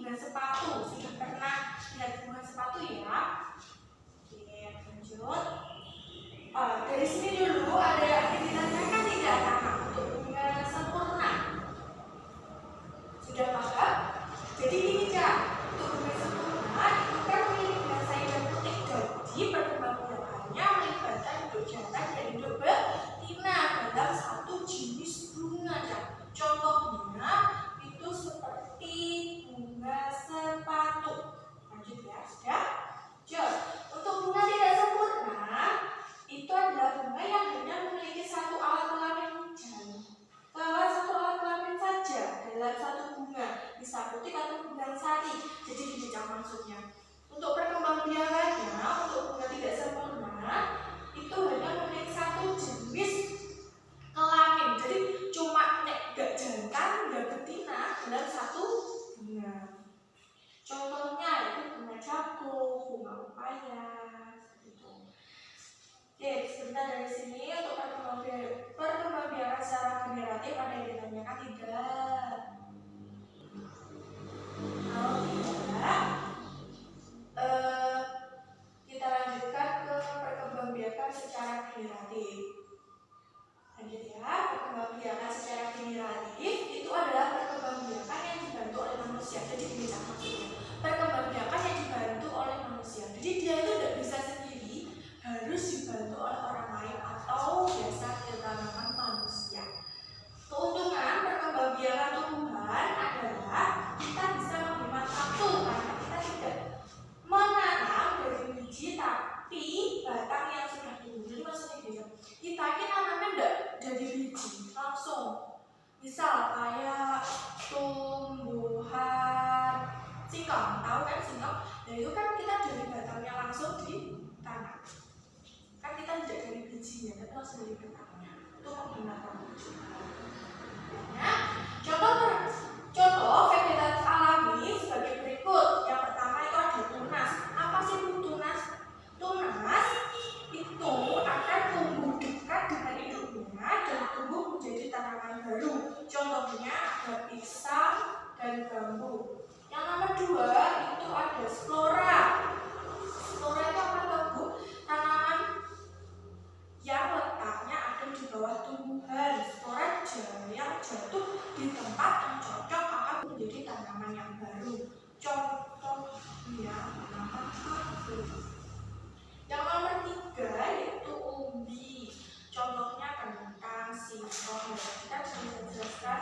bunga sepatu. Sudah pernah lihat bunga sepatu ya? Oke, lanjut. Dari sini dulu ada aktivitasnya kan tidak anak untuk bunga sempurna. Sudah paham? Jadi ini Kak, untuk bunga sempurna itu kan milik bahasa yang putih. Jadi perkembangannya melibatkan hidup jantan dan hidup betina dalam satu jenis bunga Kak. Contohnya itu seperti bunga sepatu. Lanjut ya, sudah? Untuk bunga tidak sempurna itu adalah bunga yang hanya memiliki satu alat kelamin hijau. Satu alat kelamin saja dalam satu bunga, bisa putih atau bunga sari. Jadi gini maksudnya. Untuk perkembangbiakannya, untuk bunga tidak sempurna itu hanya memiliki satu jenis kelamin. Jadi cuma gak jantan, gak betina dalam satu bunga. Contohnya itu bunga jagung, bunga pepaya, gitu. Oke, sebentar dari sini untuk perkembangbiakan secara generatif ada yang ditanyakan tidak? Kalau tidak, kita lanjutkan ke perkembangbiakan secara generatif. Lanjut ya, perkembangbiakan secara generatif itu adalah perkembangbiakan yang dibantu oleh manusia. Jadi bisa maksudnya perkembangbiakan yang dibantu oleh manusia. Jadi dia itu tidak bisa sendiri, harus dibantu oleh orang lain atau biasa tanaman manusia. Keuntungan perkembangbiakan tumbuhan adalah kita bisa menghemat waktu karena kita tidak menanam dari biji tapi batang yang sudah tumbuh. Jadi maksudnya kita nanamnya tidak dari biji langsung. Misal kayak tumbuhan singkong, tahu kan singkong? Dan itu kan kita dari batangnya langsung ditanam. Kan kita tidak dari bijinya, tapi langsung dari batangnya. Itu menggunakan biji. Contoh vegetatif alami sebagai berikut. Yang pertama itu ada tunas. Apa sih tunas? Tunas itu akan tumbuh dekat dengan induknya dan tumbuh menjadi tanaman baru. Contohnya ada pisang dan bambu. Yang nomor 2 itu ada splora. Splora itu apa Bu? Tanaman yang letaknya ada di bawah tumbuhan. Splora yang jatuh di tempat yang cocok akan menjadi tanaman yang baru. Contohnya tanaman apel. Yang nomor 3 yaitu umbi. Contohnya kentang, singkong. Kita bisa jelaskan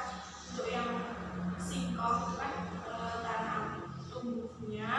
untuk yang singkong itu kan tanam tumbuhnya